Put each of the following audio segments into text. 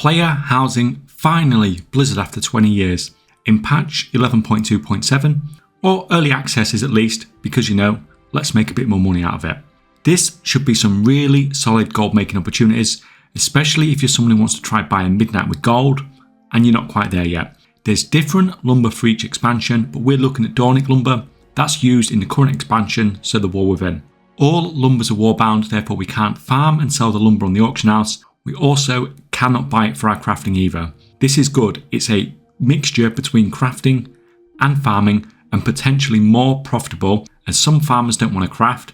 Player housing finally Blizzard after 20 years in patch 11.2.7, or early access is at least, because let's make a bit more money out of it. This should be some really solid gold making opportunities, especially if you're someone who wants to try buying Midnight with gold and you're not quite there yet. There's different lumber for each expansion, but we're looking at Dornic Lumber. That's used in the current expansion, so the War Within. All lumbers are warbound, therefore we can't farm and sell the lumber on the auction house. We also cannot buy it for our crafting either. This is good. It's a mixture between crafting and farming, and potentially more profitable, as some farmers don't want to craft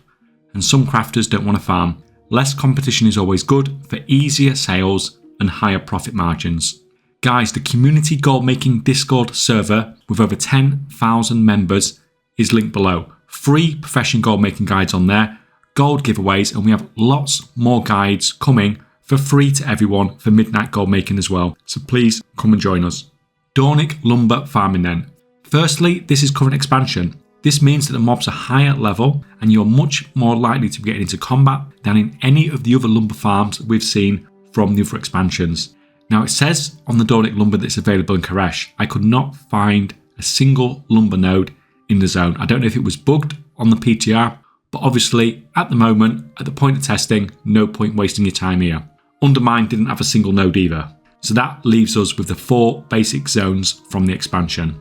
and some crafters don't want to farm. Less competition is always good for easier sales and higher profit margins. Guys, the community gold making Discord server with over 10,000 members is linked below. Free profession gold making guides on there, gold giveaways, and we have lots more guides coming for free to everyone for Midnight gold making as well. So please come and join us. Dornic Lumber farming then. Firstly, this is current expansion. This means that the mobs are higher level and you're much more likely to be getting into combat than in any of the other lumber farms that we've seen from the other expansions. Now it says on the Dornic Lumber that it's available in Koresh. I could not find a single lumber node in the zone. I don't know if it was bugged on the PTR, but obviously at the moment, at the point of testing, no point wasting your time here. Undermine didn't have a single node either. So that leaves us with the 4 basic zones from the expansion.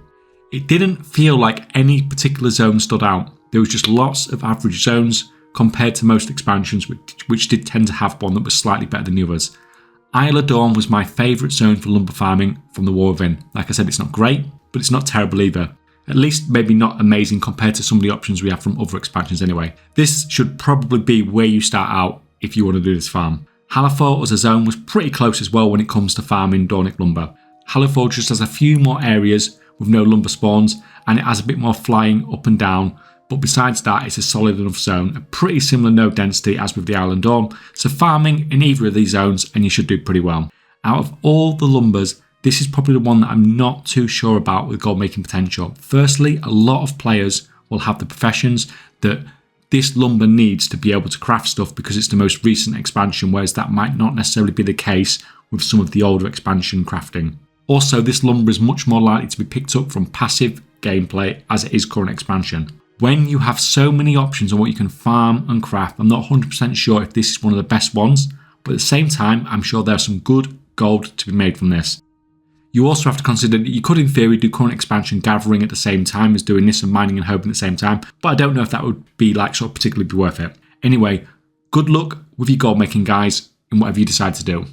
It didn't feel like any particular zone stood out. There was just lots of average zones compared to most expansions, which did tend to have one that was slightly better than the others. Isle of Dawn was my favourite zone for lumber farming from the War Within. Like I said, it's not great, but it's not terrible either. At least maybe not amazing compared to some of the options we have from other expansions anyway. This should probably be where you start out if you want to do this farm. Halifax as a zone was pretty close as well when it comes to farming Dornic Lumber. Halifax just has a few more areas with no lumber spawns, and it has a bit more flying up and down, but besides that it's a solid enough zone, a pretty similar node density as with the Isle of Dawn, so farming in either of these zones and you should do pretty well. Out of all the lumbers, this is probably the one that I'm not too sure about with gold making potential. Firstly, a lot of players will have the professions that this lumber needs to be able to craft stuff because it's the most recent expansion, whereas that might not necessarily be the case with some of the older expansion crafting. Also, this lumber is much more likely to be picked up from passive gameplay as it is current expansion. When you have so many options on what you can farm and craft, I'm not 100% sure if this is one of the best ones, but at the same time, I'm sure there's some good gold to be made from this. You also have to consider that you could in theory do current expansion gathering at the same time as doing this and mining and hoping at the same time, but I don't know if that would be particularly be worth it. Anyway, good luck with your gold making guys in whatever you decide to do.